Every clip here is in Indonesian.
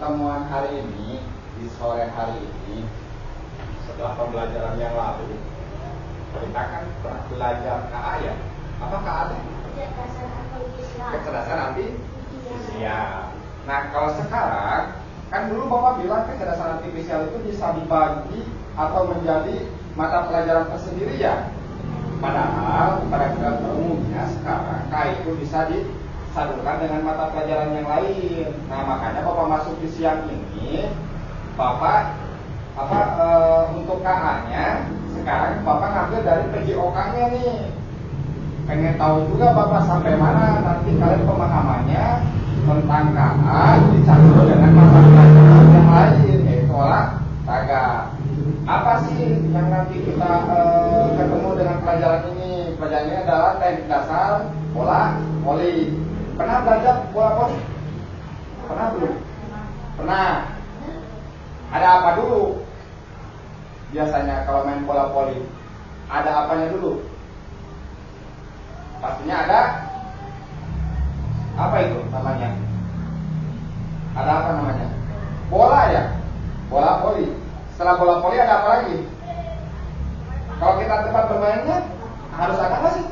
pertemuan hari ini, di sore hari ini, setelah pembelajaran yang lalu, kita kan pernah belajar KA ya? Apa KA itu? Kecerdasan artifisial. Nah, kalau sekarang, kan dulu Bapak bilang kecerdasan artifisial itu bisa dibagi atau menjadi mata pelajaran tersendiri ya? Padahal pada umumnya sekarang KA itu bisa disadurkan dengan mata pelajaran yang lain. Nah, makanya Bapak masuk di siang ini, Bapak untuk KA-nya sekarang Bapak ngambil dari PJOK-nya nih. Pengen tahu juga Bapak sampai mana nanti kalian pemahamannya tentang KA dicampur dengan mata pelajaran yang lain, yaitu olahraga. Apa sih yang nanti kita ketemu dengan pelajaran ini? Pelajaran ini adalah teknik dasar bola voli. Pernah belajar bola voli? Pernah belum? Pernah. Ada apa dulu? Biasanya kalau main bola voli, ada apanya dulu? Pastinya ada apa itu namanya? Ada apa namanya? Bola ya? Bola voli. Setelah bola voli ada apa lagi? Kalau kita tempat bermainnya harus ada apa sih?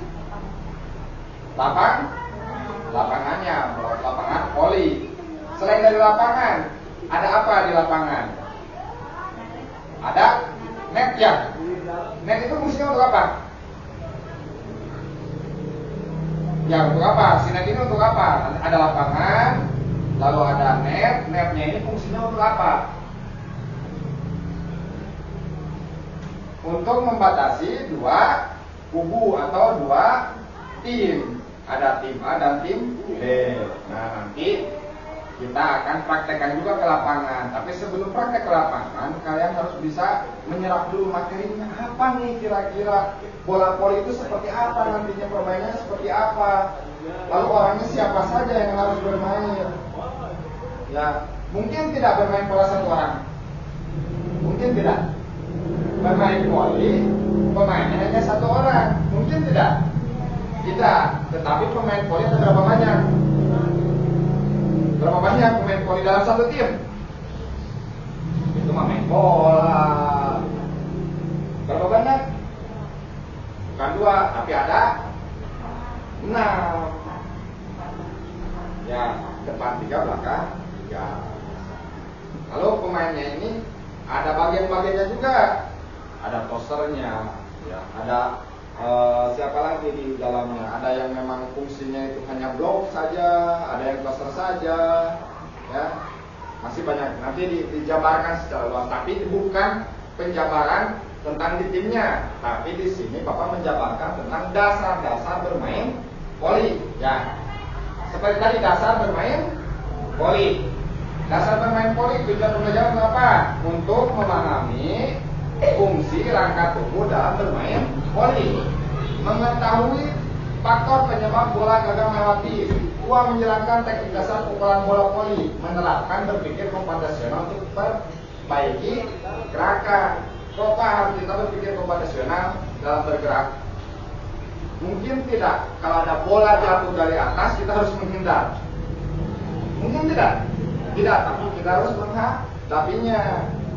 Lapangannya, lapangan voli. Selain dari lapangan, ada apa di lapangan? Ada net ya. Net itu fungsinya untuk apa? Ya untuk apa? Si net ini untuk apa? Ada lapangan, lalu ada net. Netnya ini fungsinya untuk apa? Untuk membatasi dua kubu atau dua tim. Ada tim A dan tim B. Nah, nanti kita akan praktekkan juga ke lapangan. Tapi sebelum praktek ke lapangan, kalian harus bisa menyerap dulu materinya. Apa nih kira-kira bola voli itu seperti apa, nantinya permainannya seperti apa, lalu orangnya siapa saja yang harus bermain. Ya, mungkin tidak bermain bola satu orang. Mungkin tidak. Bermain voli, pemainnya hanya satu orang. Mungkin tidak. Tidak. Tetapi pemain voli ada berapa banyak? Berapa banyak pemain voli dalam satu tim? Itu main bola. Berapa banyak? Bukan 2, tapi ada 6. Ya, depan 3, belakang 3. Lalu pemainnya ini ada bagian-bagiannya juga. Ada posternya, ya, ada siapa lagi di dalamnya? Ada yang memang fungsinya itu hanya blok saja, ada yang poster saja, ya, masih banyak. Nanti dijabarkan secara luas, tapi bukan penjabaran tentang di timnya, tapi di sini Bapak menjabarkan tentang dasar-dasar bermain voli. Ya, seperti tadi dasar bermain voli. Dasar bermain voli tujuan pembelajaran apa? Untuk memahami fungsi rangka tubuh dalam bermain voli, mengetahui faktor penyebab bola gagal melewati, menjelaskan teknik dasar pukulan bola voli, menerapkan berpikir komputasional untuk perbaiki gerakan. Kenapa harus kita berpikir komputasional dalam bergerak? Mungkin tidak. Kalau ada bola jatuh dari atas, kita harus menghindar. Mungkin tidak. Tidak, tapi kita harus menghadapinya.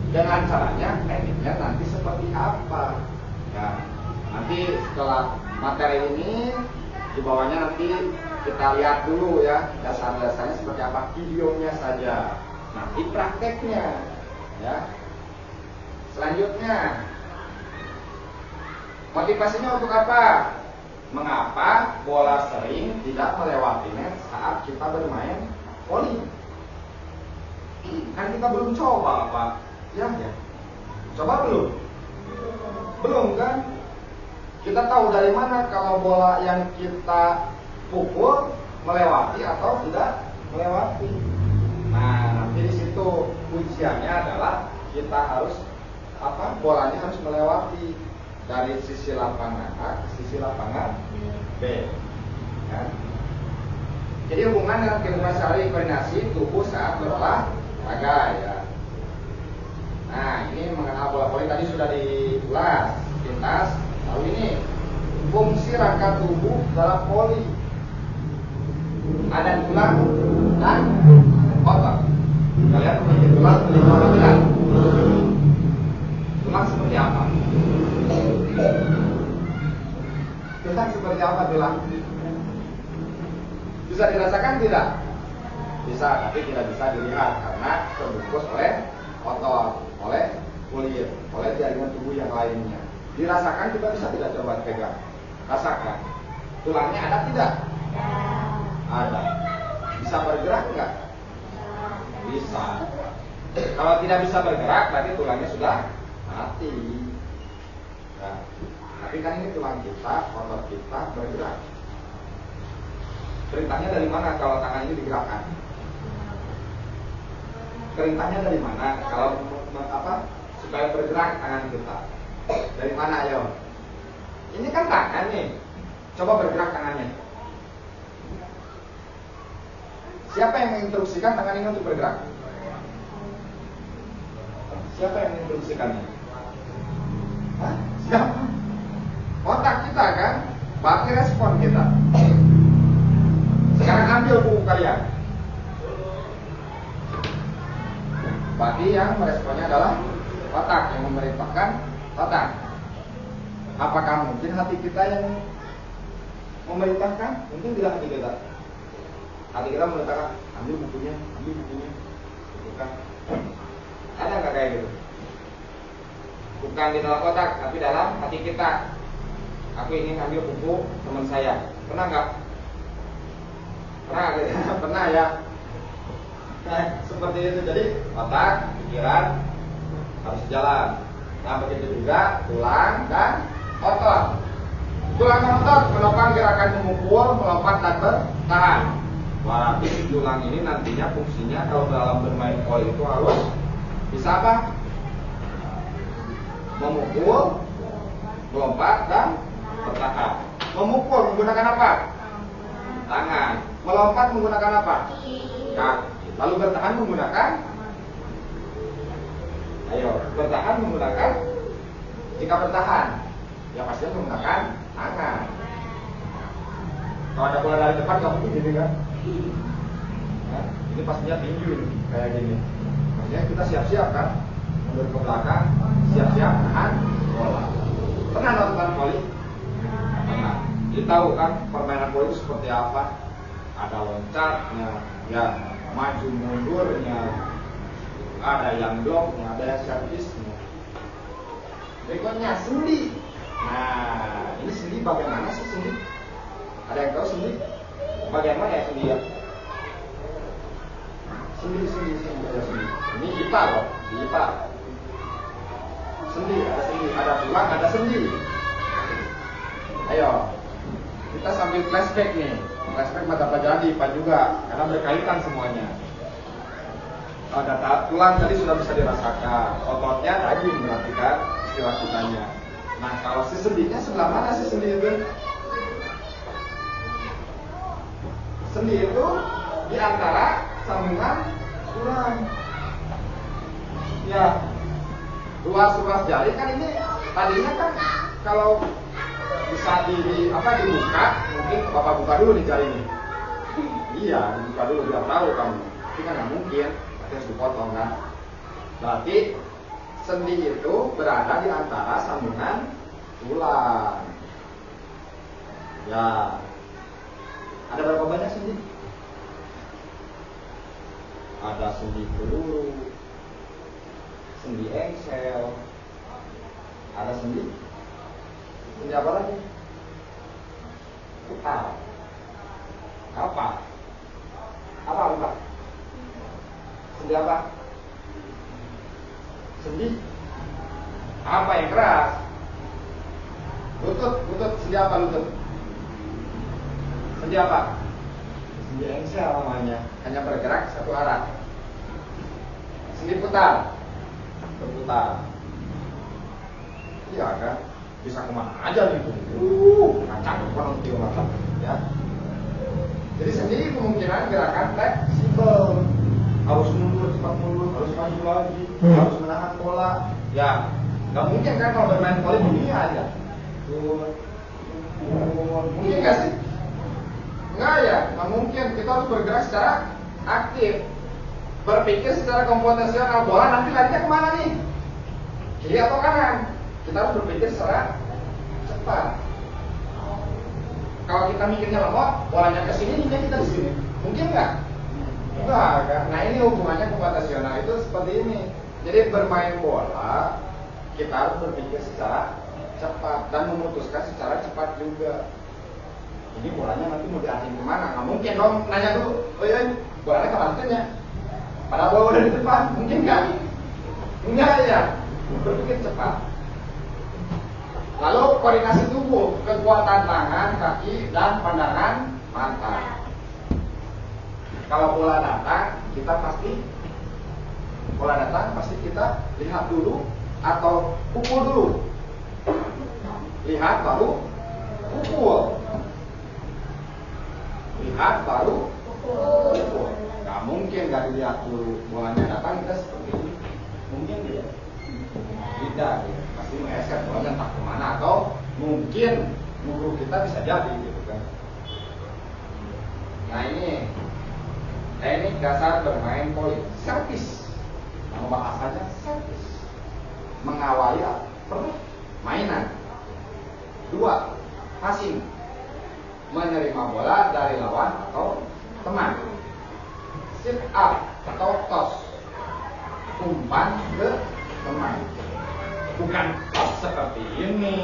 Dengan caranya, tekniknya nanti seperti apa? Ya, nanti setelah materi ini, di bawahnya nanti kita lihat dulu ya dasar-dasarnya seperti apa, videonya saja. Nanti prakteknya, ya. Selanjutnya, motivasinya untuk apa? Mengapa bola sering tidak melewati net saat kita bermain voli? Kan kita belum coba, Pak. Ya. Coba belum? Belum kan? Kita tahu dari mana kalau bola yang kita pukul melewati atau tidak melewati. Nah, nanti di situ ujiannya adalah kita harus bolanya harus melewati dari sisi lapangan A ke sisi lapangan B. Ya. Jadi hubungan dengan kehidupan koordinasi tubuh saat berolahraga ya. Nah, ini mengenal bola voli tadi sudah diulas pintas. Lalu ini fungsi rangka tubuh dalam voli. Ada tulang dan otot. Kalian memiliki tulang telinga apa tidak? Tulang seperti apa? Tulang seperti apa tulang? Bisa dirasakan tidak? Bisa, tapi tidak bisa dilihat karena terbungkus oleh otot, oleh kulit, oleh jaringan tubuh yang lainnya. Dirasakan juga bisa tidak, coba pegang. Rasakan. Tulangnya ada tidak? Ada. Bisa bergerak enggak? Bisa. Kalau tidak bisa bergerak berarti tulangnya sudah mati. Nah, tapi kan ini tulang kita, otot kita bergerak. Perintahnya dari mana kalau tangan ini digerakkan? Perintahnya dari mana kalau supaya bergerak tangan kita? Dari mana, ayo? Ini kan tangan nih. Coba bergerak tangannya. Siapa yang menginstruksikan tangan ini untuk bergerak? Siapa yang menginstruksikannya? Hah? Siapa? Otak kita kan? Berarti respon kita. Sekarang ambil buku kalian. Berarti yang meresponnya adalah otak, yang memerintahkan otak. Apakah mungkin hati kita yang memerintahkan? Mungkin tidak hati kita. Hati kita memerintahkan, ambil bukunya, gitu kan? Ada nggak kayak gitu? Bukan di dalam otak, tapi dalam hati kita. Aku ingin ambil buku teman saya. Pernah nggak? Pernah, pernah ya. Nah, seperti itu. Jadi otak, pikiran harus jalan. Nah, begitu juga tulang dan otot. Tulang dan otot menopang gerakan memukul, melompat dan bertahan. Berarti tulang ini nantinya fungsinya kalau dalam bermain voli itu harus bisa apa? Memukul, melompat dan bertahan. Memukul menggunakan apa? Tangan. Melompat menggunakan apa? Kaki. Lalu bertahan menggunakan? Ayo, bertahan menggunakan? Jika bertahan, ya pasti menggunakan tangan. Kalau ada bola dari depan, nggak mungkin gini kan? Nah, ini pastinya tinggi kayak gini. Maksudnya kita siap-siap kan? Mundur ke belakang, siap-siap tahan bola. Pernah nonton voli? Pernah. Jadi tahu kan permainan voli itu seperti apa? Ada loncatnya, ya maju mundurnya, ada yang bloknya, ada yang servisnya. Berikutnya sendi. Nah, ini sendi bagaimana sih sendi? Ada yang tahu sendi? Bagaimana ya sendi ya? Sendi. Ini IPA loh, di IPA. Sendi, ada tulang, ada sendi. Ayo, kita sambil flashback nih. Flashback mata pelajaran di IPA juga, karena berkaitan semuanya. Ada tulang tadi sudah bisa dirasakan, ototnya daging berarti kan istilah kitanya. Nah, kalau si sendinya sebelah mana sih sendi itu? Sendi itu di antara sambungan tulang. Ya, ruas jari kan ini tadinya kan kalau bisa dibuka, mungkin bapak buka dulu nih jari ini. Iya, dibuka dulu biar tahu kamu. Tapi kan nggak mungkin, harus dipotong kan. Berarti sendi itu berada di antara sambungan tulang. Ya, ada berapa banyak sendi? Ada sendi peluru, sendi engsel, ada sendi apa lagi? Putar. Apa? Sendi apa? Sendi apa yang keras? Lutut. Sendi apa lutut? Sendi apa? Sendi engsel namanya. Hanya bergerak satu arah. Sendi putar. Berputar. Iya kan? Bisa kemana aja gitu. Kacang banget di mata. Ya. Jadi sendi kemungkinan gerakan fleksibel. Harus mundur, cepat mundur, harus maju lagi, harus menahan bola. Ya, nggak mungkin kan kalau bermain voli begini aja. Mungkin nggak sih? Nggak ya, nggak mungkin. Kita harus bergerak secara aktif. berpikir secara komputasional, bola nanti larinya kemana nih? Kiri atau kanan? Kita harus berpikir secara cepat. Kalau kita mikirnya lemot, bolanya ke sini, kita di sini. Mungkin nggak? Enggak. Nah ini hubungannya komputasional itu seperti ini. Jadi bermain bola, kita harus berpikir secara cepat dan memutuskan secara cepat juga. Ini bolanya nanti mau diarahin kemana? Nggak mungkin dong nanya dulu, oh iya, bolanya kemana tanya? Padahal bola udah di depan, mungkin nggak? Enggak ya, berpikir cepat. Lalu koordinasi tubuh, kekuatan tangan, kaki, dan pandangan mata. Kalau bola datang, kita pasti kita lihat dulu atau pukul dulu. Lihat baru pukul. Lihat baru pukul. Gak mungkin gak dilihat dulu bolanya datang kita seperti ini. Mungkin tidak. Tidak. Pasti mengeser bolanya entah kemana atau mungkin guru kita bisa jadi gitu kan. Nah ini teknik dasar bermain voli. Servis. Nama bahasanya servis. Mengawali permainan. 2. Passing. Menerima bola dari lawan atau teman. Sit up atau toss. Umpan ke teman. Bukan toss seperti ini.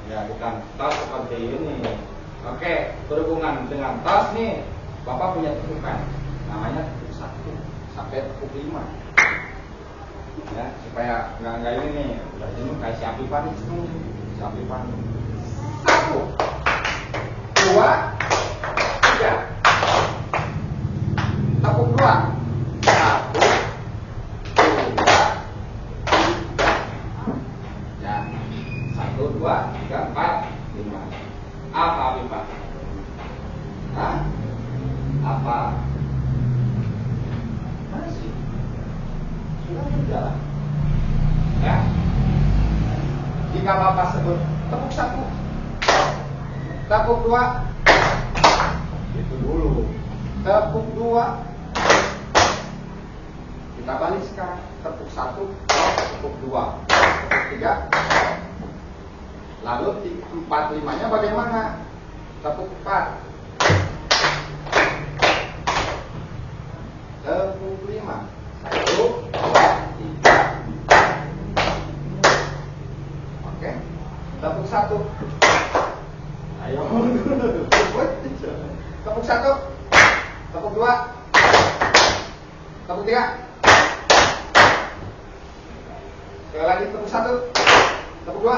Ya, bukan toss seperti ini. Oke, berhubungan dengan toss nih, Bapak punya tujukan. Namanya tujuh 1 sampai 5. Ya, supaya nggak ini nih, udah ini kayak si Apipan itu, si Apipan. 1, 2, 3. Tepuk 2. 1, 2, 3. Ya, 1, 2, 3, 4, 5. Apa Apipan? Hah? Apa? Masih? Sudah berjalan. Ya. Jika Bapak sebut tepuk 1, tepuk 2, itu dulu. Tepuk 2, kita balik sekarang. Tepuk 1, tepuk 2, tepuk 3. Lalu 4, 5-nya bagaimana? Tepuk 4, tepuk 5. 1, 2, 3, 4. Oke. Tepuk 1. Ayo. Tepuk 1. Tepuk 2. Tepuk 3. Sekali lagi tepuk 1. Tepuk 2.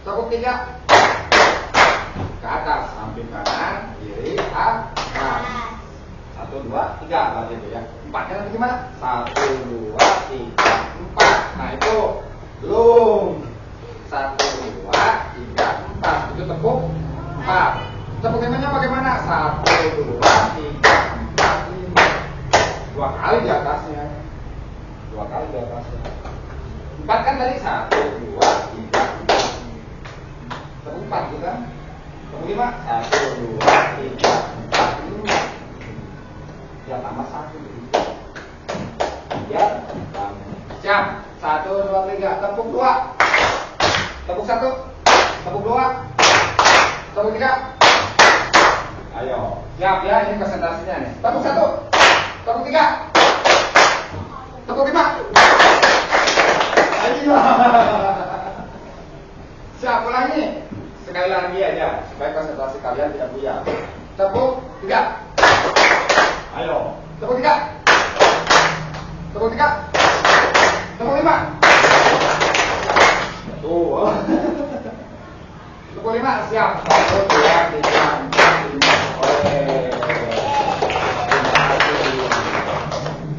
Tepuk 3. Ke atas, samping kanan, kiri, atas. 1, 2, 3 berarti itu ya. 4-nya nanti gimana? 1, 2, 3, 4. Nah itu belum. 1, 2, 3, 4. Itu tepuk 4. Tepuk 5-nya bagaimana? 1, 2, 3, 4, 5. 2 kali di atasnya. 2 kali di atasnya. 4 kan tadi 1, 2, 3, 4. Tepuk 4 gitu kan? Tepuk 5. 1, 2, 3, 4, 5. Ya tambah 1 gitu. Ya, siap. 1, 2, 3. Tepuk 2. Tepuk 1. Tepuk 2. Tepuk 3. Ayo. Siap ya, ini konsentrasinya nih. Tepuk 1. Tepuk 3. Tepuk 5. Ayo. Siap, ulangi. Sekali lagi aja supaya konsentrasi kalian tidak buyar. Tepuk 3. Ayo. Tepuk 3. Tepuk 3. Tepuk 5. Tuh. Tepuk 5, siap. 1, 2, 3, 4, 5. Oke. Terima kasih.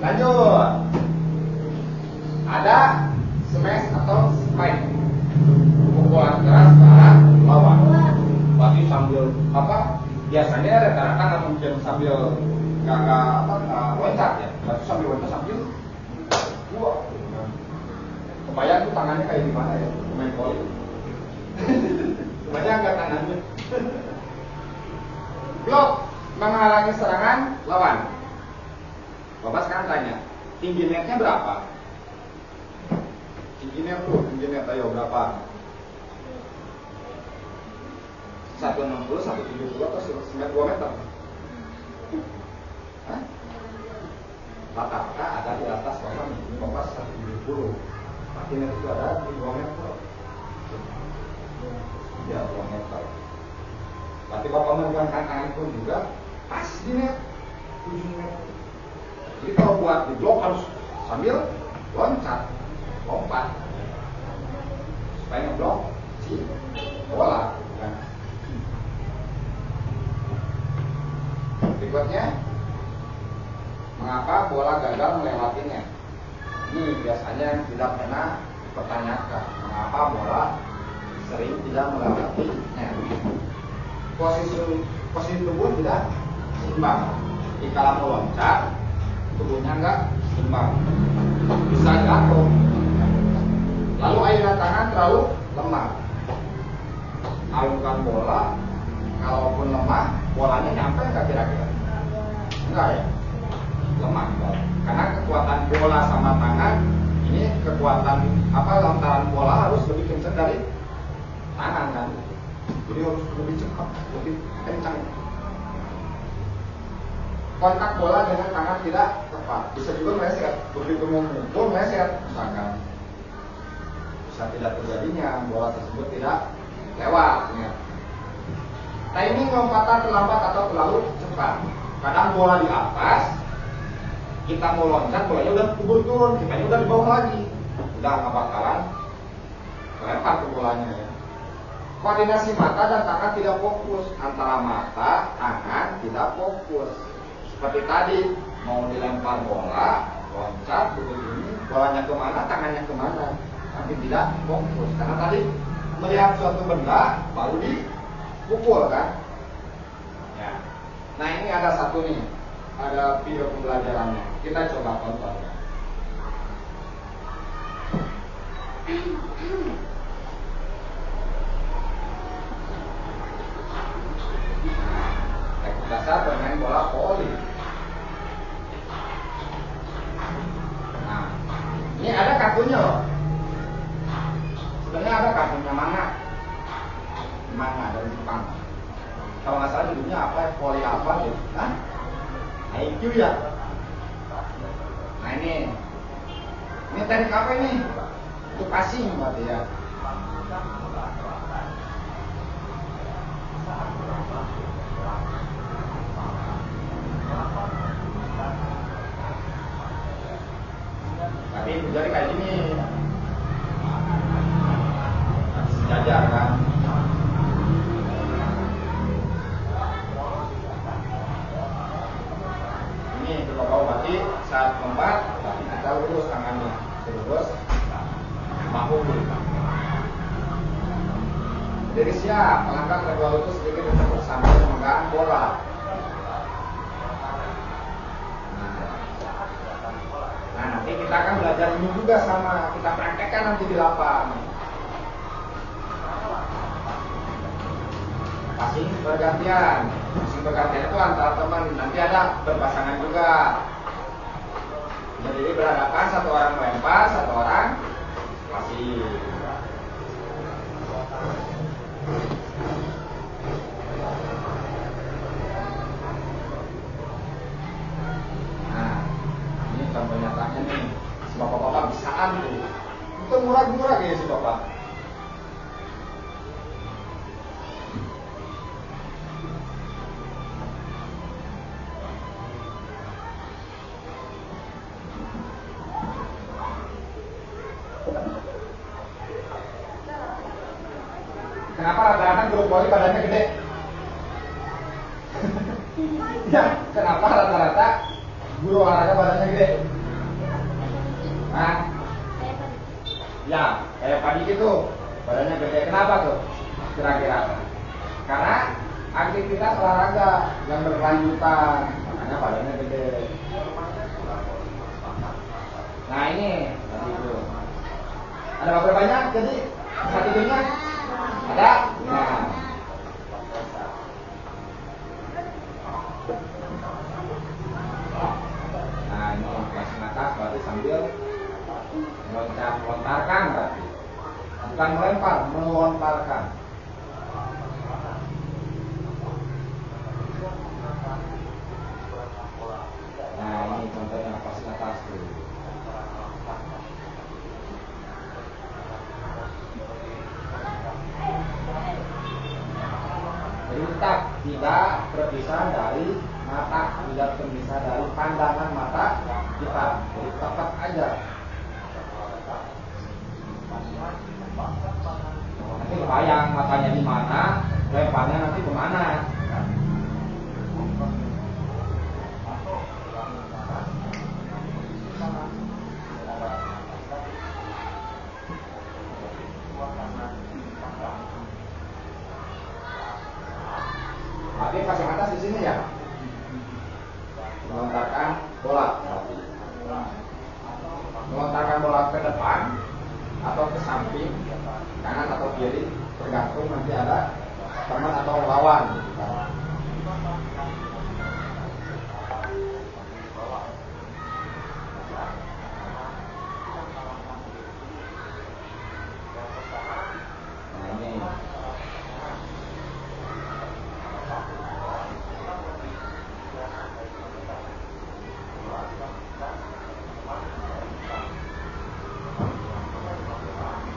Lanjut. Ada smash atau spike. Pukulan keras ke arah lawan. Berarti sambil apa? Biasanya rata-rata nggak mungkin sambil nggak loncat ya. Berarti sambil loncat sambil wah. Kebayang tuh tangannya kayak gimana ya pemain voli. Kebayang nggak tangannya? Blok. menghalangi serangan lawan. Bapak sekarang tanya, tinggi netnya berapa? Tinggi net ayo berapa? 160, 170 atau 92 meter? Hah? Rata-rata ada di atas Bapak nih, ini Bapak 170. Berarti net itu ada di 2 meter. Ya 2 meter. Berarti Bapak menggunakan tangan pun juga pas di net 7 meter. Jadi kalau buat di blok harus sambil lompat supaya ngeblok si bola. Nah. Berikutnya, mengapa bola gagal melewatinya? Ini biasanya tidak pernah dipertanyakan. Mengapa bola sering tidak melewatinya? Posisi tubuh tidak seimbang. Jika mau loncat, tubuhnya enggak seimbang, bisa jatuh. Lalu ayunan tangan terlalu lemah. Alunkan bola, kalaupun lemah, bolanya nyampe nggak kira-kira? Enggak ya, lemah. Karena kekuatan bola sama tangan, ini kekuatan lontaran bola harus lebih kencang dari tangan kan? Jadi harus lebih cepat, lebih kencang. Kontak bola dengan tangan tidak tepat, bisa juga meleset. Begitu memukul meleset, misalkan bisa tidak terjadinya, bola tersebut tidak lewat. Ya. Timing lompatan terlambat atau terlalu cepat. Kadang bola di atas, kita mau loncat, bolanya udah kubur turun, kitanya udah di bawah lagi, udah nggak bakalan lempar ke bolanya. Ya. Koordinasi mata dan tangan tidak fokus, antara mata, tangan tidak fokus. Seperti tadi, mau dilempar bola, loncat, begini, bolanya kemana, tangannya kemana, tapi tidak fokus. Karena tadi melihat suatu benda, baru dipukul kan. Ya. Nah ini ada satu nih, ada video pembelajarannya. Kita coba tonton. Teknik dasar bermain bola voli. Nah, ini ada kartunya loh. Sebenarnya ada kartunya manga dari Jepang. Kalau nggak salah judulnya apa? Voli apa gitu? Hah? IQ ya. Nah ini teknik apa ini? Itu passing berarti ya. Tapi jadi kayak gini, sejajar kan. Ini kita bawa berarti saat lompat, berarti kita lurus tangannya, lurus bahu. Jadi siap, mengangkat kedua lutut sedikit untuk sambil memegang bola. Nah nanti kita akan belajar ini juga sama, kita praktekkan nanti di lapang. Passing bergantian itu antara teman, nanti ada berpasangan juga. Jadi berhadapan, satu orang melempar, satu orang passing. Nah, ini contoh nyatanya nih, si bapak-bapak bisaan tuh. Itu murah-murah ya si bapak. Kenapa rata-rata guru voli badannya gede? Ya, kenapa rata-rata guru olahraga badannya gede? Nah, ya, kayak padi gitu, badannya gede. Kenapa tuh? Kira-kira? Karena aktivitas olahraga yang berkelanjutan, makanya badannya gede. Nah ini, tadi itu. Ada berapa banyak? Jadi satu dunia? Ada? Nah. sambil melontarkan berarti. Bukan melempar, melontarkan. Nah ini contohnya passing atas tuh. Jadi tetap tidak terpisah dari mata, tidak terpisah dari pandangan mata kita. Jadi tepat aja. Nanti kebayang matanya di mana, lemparnya nanti kemana. Tapi passing atas di sini ya, melontarkan bola, melontarkan bola ke depan atau ke samping, kanan atau kiri, tergantung nanti ada teman atau lawan. Nah ini.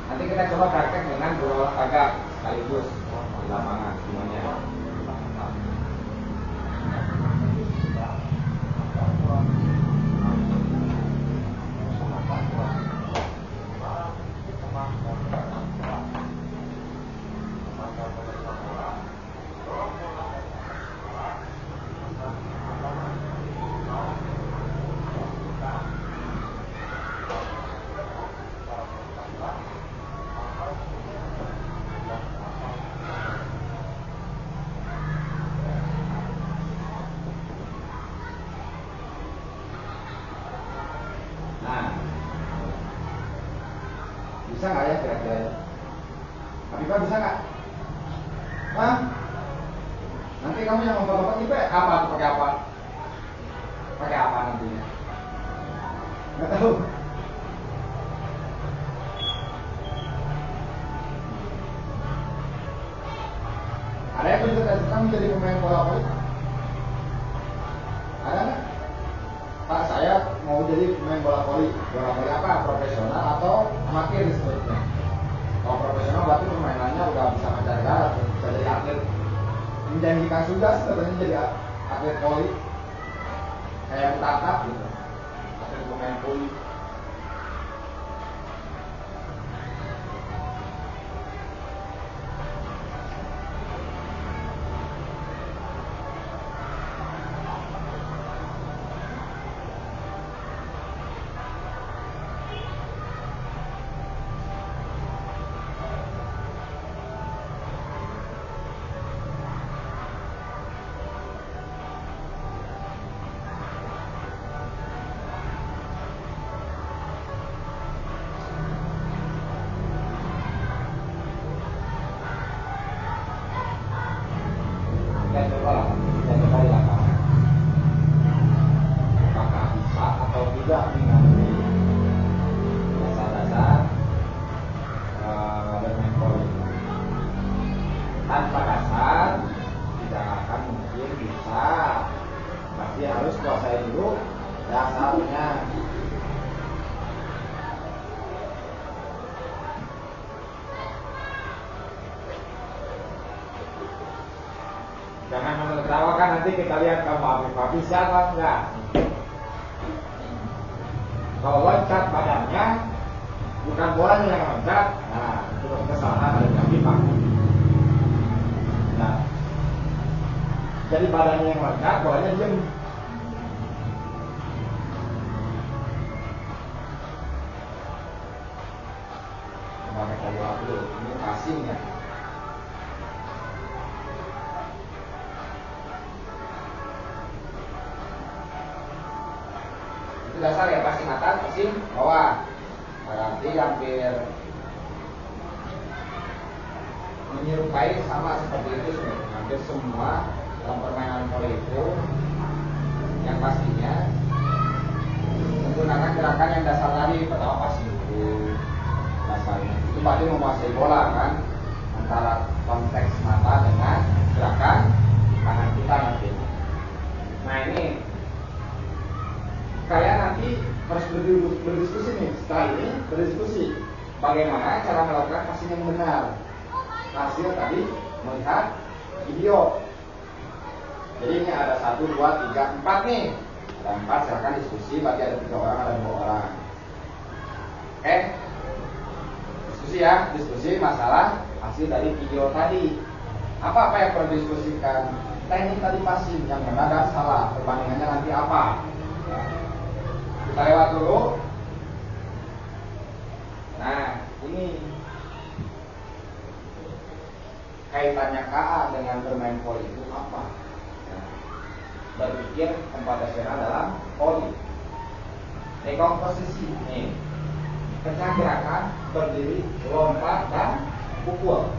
Nanti kita coba praktek dengan dua olahraga sekaligus di lapangan semuanya. Bisa nggak ya kira-kira? Habibah bisa nggak? Hah? Nanti kamu yang lompat-lompat itu apa? Pakai apa? Pakai apa nantinya? Nggak tahu. Ada yang bercita-cita menjadi pemain bola voli? Ada nggak? Pak, saya mau jadi pemain bola voli. Bola voli apa? Profesional atau amatir sebetulnya? Kalau profesional berarti permainannya udah bisa mancanegara, bisa jadi atlet. Menjanjikan juga sebenarnya jadi atlet voli. Kayak Tata gitu. Atlet pemain voli. Apakah bisa atau tidak mengambil dasar-dasar bermain voli? Tanpa dasar tidak akan mungkin bisa. Pasti harus kuasai dulu dasarnya. Jangan menertawakan, nanti kita lihat kamu Afifah bisa apa enggak. Kalau loncat badannya, bukan bolanya yang loncat, nah itu kesalahan dari Afifah. Nah, jadi badannya yang loncat, bolanya diem. Coba kita lihat dulu, ini passingnya. Dasar ya, passing atas, passing bawah. Berarti hampir menyerupai sama seperti itu sebenarnya. Hampir semua dalam permainan voli itu yang pastinya menggunakan gerakan yang dasar dari bola kan, antara konteks mata dengan gerakan tangan kita nanti. Nah ini kalian nanti harus berdiskusi nih. Setelah ini berdiskusi bagaimana cara melakukan passing yang benar. Hasil tadi melihat video. Jadi ini ada 1, 2, 3, 4 nih. Ada 4, silakan diskusi. Berarti ada 3 orang, ada 2 orang. Oke, diskusi ya. Diskusi masalah hasil dari video tadi. Apa yang perlu diskusikan? Teknik tadi passing yang benar dan salah. Perbandingannya nanti apa? Ya. Kita lewat dulu. Nah, ini kaitannya KA dengan bermain voli itu apa? Berpikir komputasional dalam voli. Tekong posisi nih, pecah gerakan, berdiri, lompat dan pukul.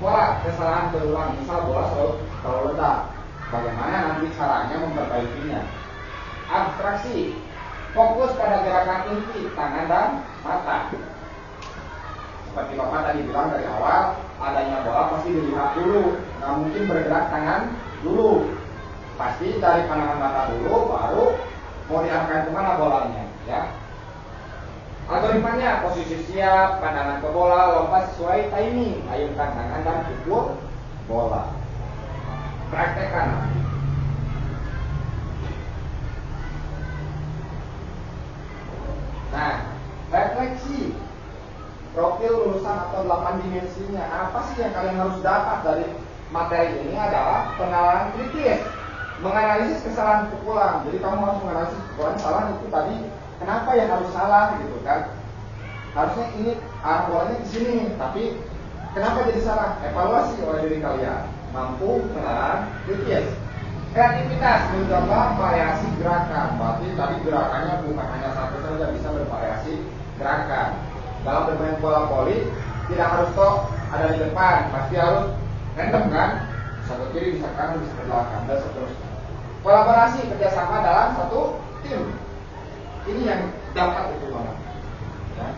Pola kesalahan berulang, misal bola selalu ledak. Bagaimana nanti caranya memperbaikinya? Abstraksi, fokus pada gerakan inti tangan dan mata. Seperti Bapak tadi bilang dari awal, adanya bola pasti dilihat dulu, nggak mungkin bergerak tangan dulu. Pasti dari pandangan mata dulu, baru mau diarahkan kemana bolanya, ya. Algoritmanya, posisi siap, pandangan ke bola, lompat sesuai timing, ayunkan tangan dan pukul bola. Praktekkan. Nah, refleksi profil lulusan atau 8 dimensinya. Apa sih yang kalian harus dapat dari materi ini adalah pengenalan kritis. Menganalisis kesalahan pukulan. Jadi kamu harus menganalisis pukulan salah itu tadi. Kenapa yang harus salah gitu kan? Harusnya ini arah bolanya di sini, tapi kenapa jadi salah? Evaluasi oleh diri kalian. Mampu mengenal kritis. Kreativitas, mencoba variasi gerakan. Berarti tadi gerakannya bukan hanya satu saja, bisa bervariasi gerakan. Dalam bermain bola voli tidak harus kok ada di depan, pasti harus random kan? Bisa ke kiri, bisa ke kanan, bisa ke belakang dan seterusnya. Kolaborasi, kerjasama dalam satu tim. Ini yang dapat itu banget. Ya.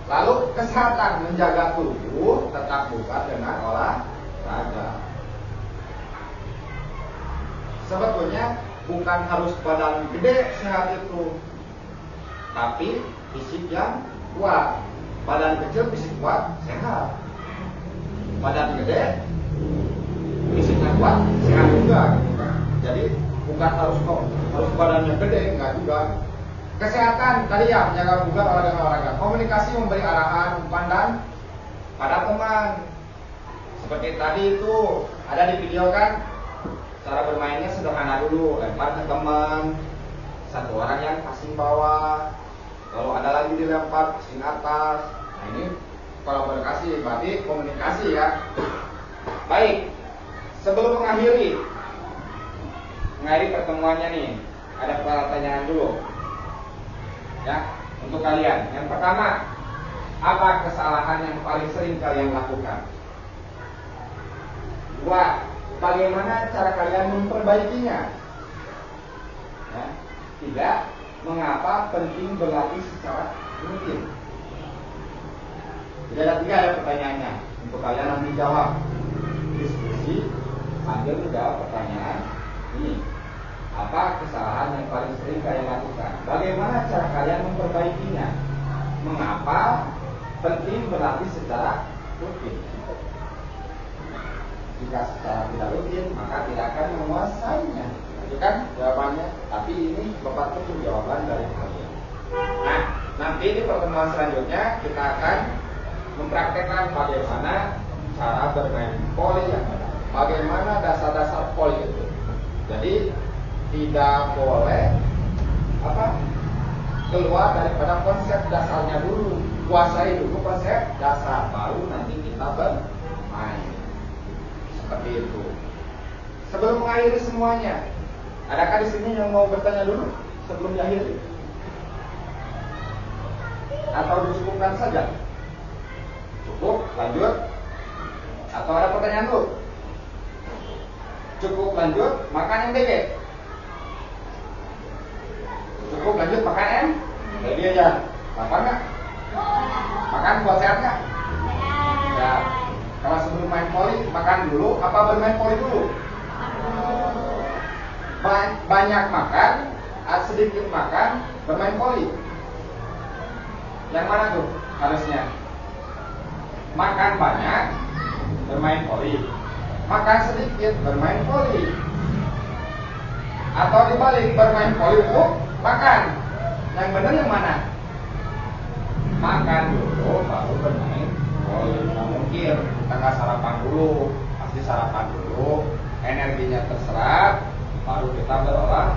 Lalu kesehatan, menjaga tubuh tetap bugar dengan olahraga. Sebetulnya bukan harus badan gede sehat itu, tapi fisik yang kuat. Badan kecil fisik kuat sehat. Badan gede fisiknya kuat sehat juga. Jadi bukan harus badannya gede, enggak juga. Kesehatan tadi ya, menjaga bugar olahraga. Komunikasi, memberi arahan, umpan dan pada teman. Seperti tadi itu ada di video kan, cara bermainnya sederhana dulu, lempar ke teman, satu orang yang passing bawah, lalu ada lagi dilempar passing atas. Nah ini kolaborasi, berarti komunikasi ya. Baik, sebelum mengakhiri pertemuannya nih, ada pertanyaan dulu ya untuk kalian. Yang pertama, apa kesalahan yang paling sering kalian lakukan? 2, bagaimana cara kalian memperbaikinya? Ya. 3, mengapa penting berlatih secara rutin? Jadi ada 3 ya pertanyaannya. Untuk kalian nanti jawab. Diskusi sambil menjawab pertanyaan ini. Apa kesalahan yang paling sering kalian lakukan? Bagaimana cara kalian memperbaikinya? Mengapa penting berlatih secara rutin? Jika secara tidak rutin, maka tidak akan menguasainya. Itu kan jawabannya. Tapi ini Bapak tunggu jawaban dari kalian. Nah, nanti di pertemuan selanjutnya kita akan mempraktekkan bagaimana cara bermain voli yang benar. Bagaimana dasar-dasar voli itu. Jadi tidak boleh keluar daripada konsep dasarnya dulu. Kuasai dulu konsep dasar, baru nanti kita bermain. Seperti itu. Sebelum mengakhiri semuanya, adakah di sini yang mau bertanya dulu sebelum diakhiri? Atau dicukupkan saja? Cukup, lanjut? Atau ada pertanyaan dulu? Cukup, lanjut, makan MBG? Cukup, lanjut, makan MBG aja. Lapar nggak? Makan buat sehat nggak? makan dulu apa bermain poli dulu? Banyak makan, sedikit makan, bermain poli. Yang mana tuh harusnya? Makan banyak, bermain poli. Makan sedikit, bermain poli. Atau dibalik, bermain poli untuk makan. Yang benar yang mana? Makan dulu, baru bermain poli. Nggak mungkin kita nggak sarapan dulu. Pasti sarapan dulu, energinya terserap, baru kita berolahraga.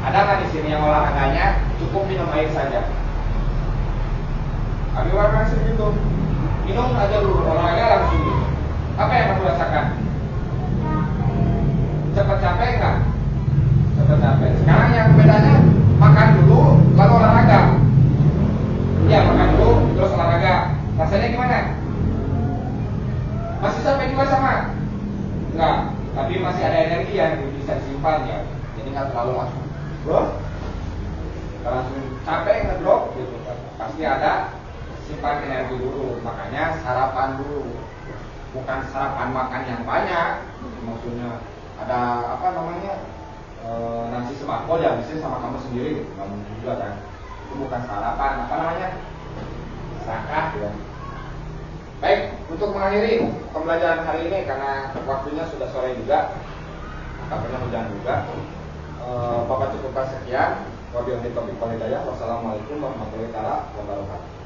Ada nggak di sini yang olahraganya cukup minum air saja? Ada orang segitu, minum aja dulu, olahraga langsung gitu. Apa yang kamu rasakan? Cepat capek nggak? Cepat capek. Sekarang yang bedanya makan dulu lalu olahraga. Ya makan dulu terus olahraga. Rasanya gimana? Masih capek juga sama? Enggak, tapi masih ada energi yang bisa disimpan ya. Jadi nggak terlalu langsung langsung capek ngedrop gitu. Pasti ada simpan energi dulu. Makanya sarapan dulu. Bukan sarapan makan yang banyak. Maksudnya ada apa namanya nasi sembako ya bisa sama kamu sendiri gitu. Kamu juga kan. Itu bukan sarapan, apa namanya? Sakah ya. Baik, untuk mengakhiri pembelajaran hari ini karena waktunya sudah sore juga, kabarnya hujan juga. Bapak cukupkan sekian. Wabillahi taufiq wal hidayah. Wassalamualaikum warahmatullahi wabarakatuh.